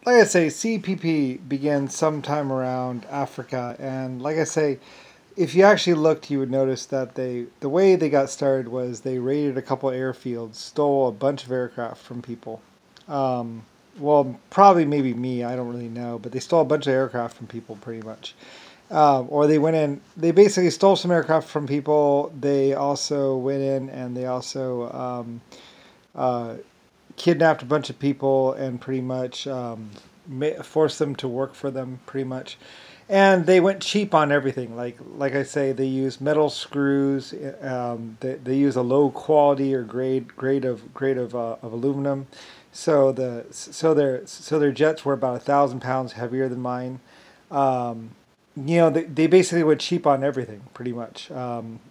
like I say, CPP began sometime around Africa, and like I say, if you actually looked, you would notice that the way they got started was they raided a couple airfields, stole a bunch of aircraft from people. Um, well, probably maybe me, I don't really know, but they stole a bunch of aircraft from people pretty much. Or they went in, they basically stole some aircraft from people. They also went in and they also uh, kidnapped a bunch of people and pretty much forced them to work for them pretty much. And they went cheap on everything. Like I say, they use metal screws. They use a low quality or grade of aluminum. So their jets were about 1,000 pounds heavier than mine. They basically went cheap on everything, pretty much.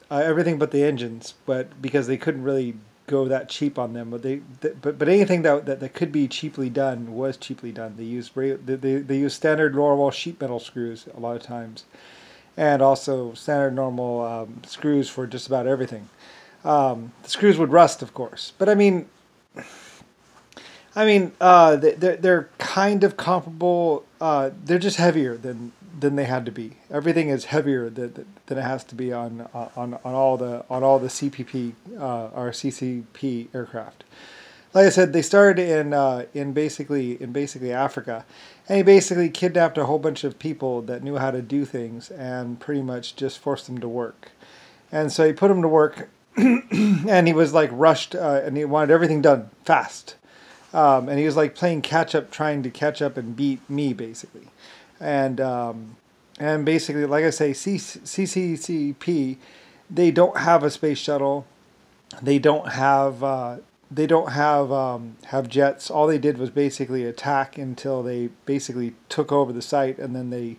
Everything but the engines, but because they couldn't really go that cheap on them. But anything that could be cheaply done was cheaply done. They used standard normal sheet metal screws a lot of times, and also standard normal screws for just about everything. The screws would rust, of course, but they're kind of comparable. They're just heavier than they had to be. Everything is heavier than it has to be on all the CPP or CCP aircraft. Like I said, they started in basically Africa, and he basically kidnapped a whole bunch of people that knew how to do things and pretty much just forced them to work. And so he put them to work, and he was like rushed, and he wanted everything done fast. And he was like playing catch up, trying to catch up and beat me basically. And basically, like I say, CCCP, they don't have a space shuttle. They don't have have jets. All they did was basically attack until they basically took over the site, and then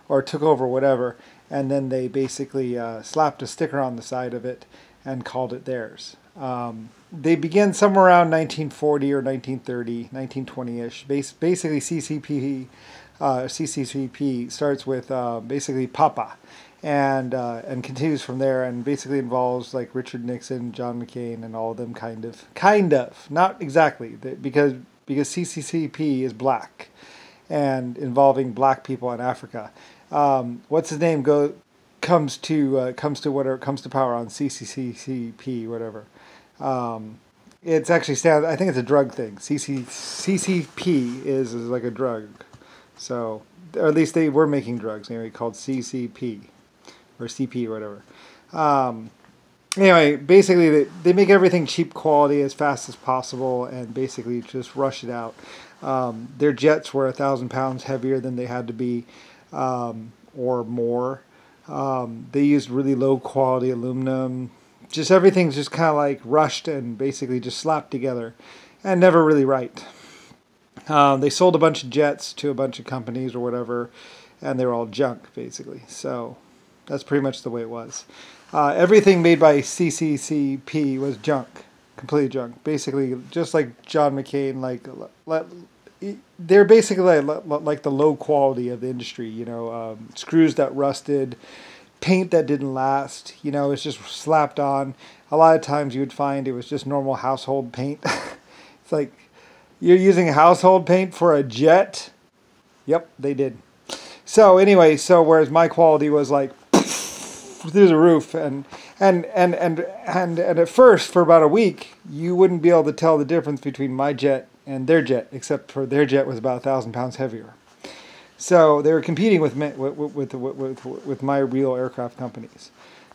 or took over whatever, and then they basically slapped a sticker on the side of it and called it theirs. They began somewhere around 1940 or 1930, 1920-ish. Basically, CCCP starts with basically Papa, and continues from there, and basically involves like Richard Nixon, John McCain, and all of them kind of, not exactly, because CCCP is black, and involving black people in Africa. What's his name comes to power on CCCP, whatever. It's actually I think it's a drug thing. CCP is like a drug. So, or at least they were making drugs anyway, called CCP or CP or whatever. Anyway, basically they make everything cheap quality as fast as possible and basically just rush it out. Their jets were 1,000 pounds heavier than they had to be, or more. They used really low quality aluminum. Just everything's just kind of like rushed and basically just slapped together and never really right. They sold a bunch of jets to a bunch of companies or whatever, and they were all junk basically. So that's pretty much the way it was. Everything made by CCCP was junk, completely junk. Basically, just like John McCain, they're basically like the low quality of the industry. Screws that rusted, paint that didn't last, it's just slapped on. A lot of times you would find it was just normal household paint. It's like, you're using household paint for a jet? Yep, they did. So anyway, whereas my quality was like through the roof, and at first for about a week you wouldn't be able to tell the difference between my jet and their jet, except for their jet was about 1,000 pounds heavier. So they were competing with my real aircraft companies.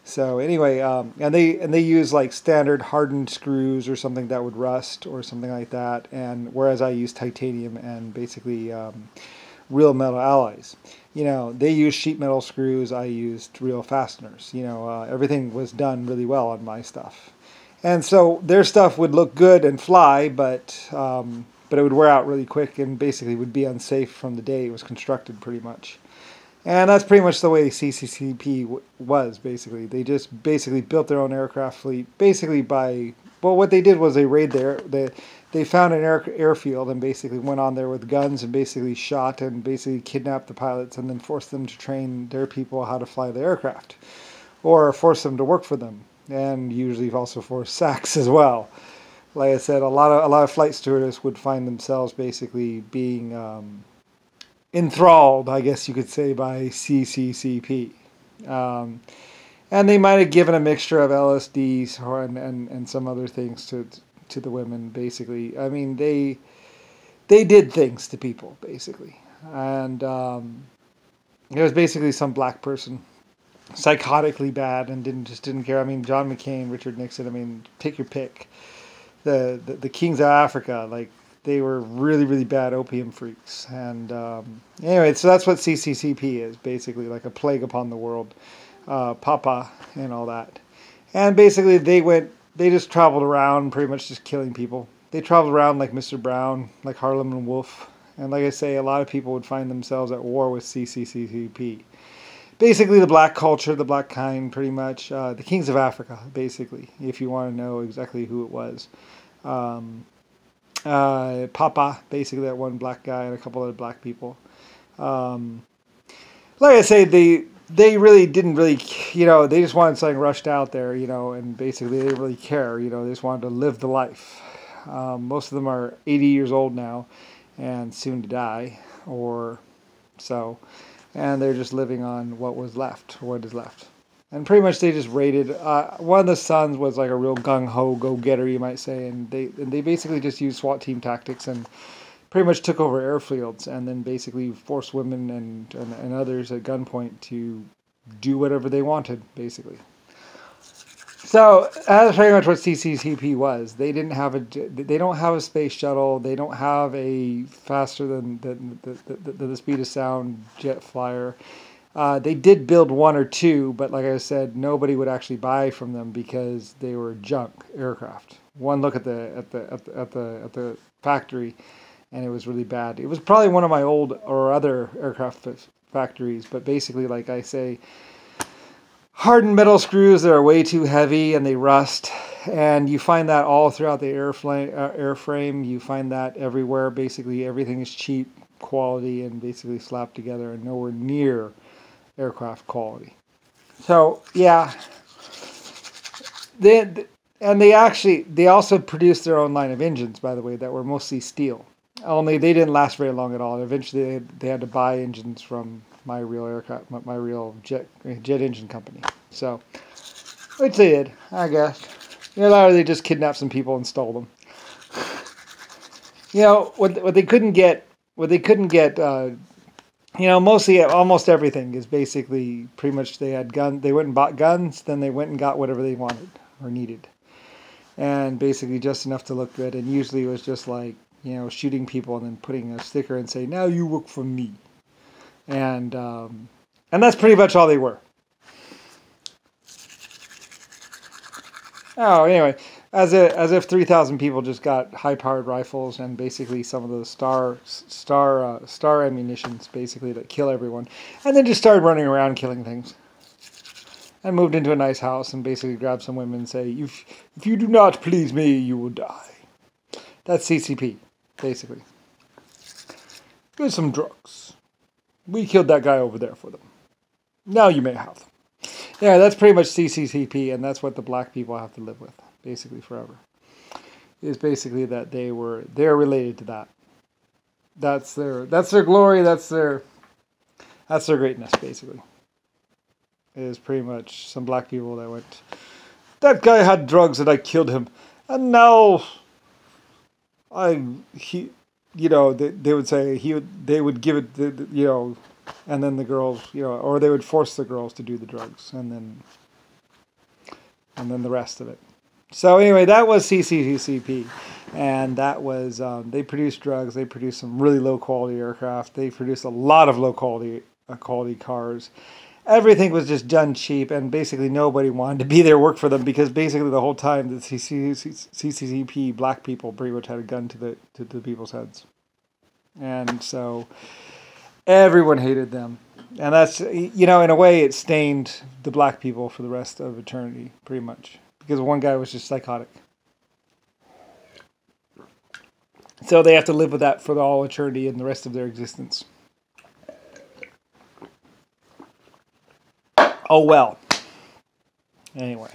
So anyway, and they use like standard hardened screws or something that would rust or something like that. And whereas I use titanium and basically real metal alloys. They use sheet metal screws. I used real fasteners. Everything was done really well on my stuff. And so their stuff would look good and fly, but it would wear out really quick and basically would be unsafe from the day it was constructed pretty much. And that's pretty much the way CCCP was, basically. They just basically built their own aircraft fleet, basically what they did was they they found an airfield and basically went on there with guns and basically shot and basically kidnapped the pilots and then forced them to train their people how to fly the aircraft. Or force them to work for them, and usually also for sacks as well. like I said, a lot of flight stewardess would find themselves basically being enthralled, I guess you could say, by CCCP. And they might have given a mixture of LSDs and some other things to the women. Basically, I mean they did things to people basically, and it was basically some black person, psychotically bad, and didn't care. I mean, John McCain, Richard Nixon. I mean, take your pick. The kings of Africa, like they were really really bad opium freaks. And anyway, so that's what CCCP is basically, like a plague upon the world. Papa and all that. And basically they just traveled around pretty much just killing people. They traveled around like Mr. Brown, like Harlem and Wolf. And like I say, a lot of people would find themselves at war with CCCP. Basically the black culture, the black kind, pretty much. The kings of Africa, basically, if you want to know exactly who it was. Papa, basically that one black guy, and a couple other black people. Like I say, they really didn't really, they just wanted something rushed out there, and basically they didn't really care, they just wanted to live the life. Most of them are 80 years old now and soon to die, or so, and they're just living on what is left. And pretty much they just raided, one of the sons was like a real gung-ho go-getter, you might say, and they basically just used SWAT team tactics and pretty much took over airfields, and then basically forced women and others at gunpoint to do whatever they wanted, basically. So that's pretty much what CCCP was. They don't have a space shuttle. They don't have a faster than the speed of sound jet flyer. They did build one or two, but like I said, nobody would actually buy from them because they were junk aircraft. One look at the factory, and it was really bad. It was probably one of my old or other aircraft factories, but basically, like I say, hardened metal screws that are way too heavy and they rust, and you find that all throughout the airframe. You find that everywhere. Basically, everything is cheap quality and basically slapped together and nowhere near aircraft quality. So yeah, they also produced their own line of engines, by the way, that were mostly steel. Only they didn't last very long at all. Eventually, they had to buy engines from my real jet engine company. So, which they did, I guess. They just kidnapped some people and stole them. What they couldn't get. Mostly almost everything is basically pretty much they had guns. They went and bought guns, then they went and got whatever they wanted or needed, and basically just enough to look good. And usually it was just like, shooting people and then putting a sticker and say, "Now you work for me," and that's pretty much all they were. Oh, anyway, as if 3,000 people just got high-powered rifles and basically some of those star ammunitions, basically, that kill everyone, and then just started running around killing things. And moved into a nice house and basically grabbed some women and say, if you do not please me, you will die. That's CCP, basically. Here's some drugs. We killed that guy over there for them. Now you may have them. Yeah, that's pretty much CCCP, and that's what the black people have to live with, basically forever. Is basically that they're related to that. That's their glory. That's their greatness, basically. It is pretty much some black people that went, that guy had drugs and I killed him, and now they would say they would give it, and then the girls, or they would force the girls to do the drugs, and then the rest of it. So anyway, that was CCCP, and that was they produced drugs. They produced some really low quality aircraft. They produced a lot of low quality cars. Everything was just done cheap, and basically nobody wanted to be there, work for them, because basically the whole time the CCCP black people pretty much had a gun to the people's heads, and so everyone hated them. And that's, in a way, it stained the black people for the rest of eternity, pretty much, because one guy was just psychotic. So they have to live with that for all eternity and the rest of their existence. Oh well. Anyway.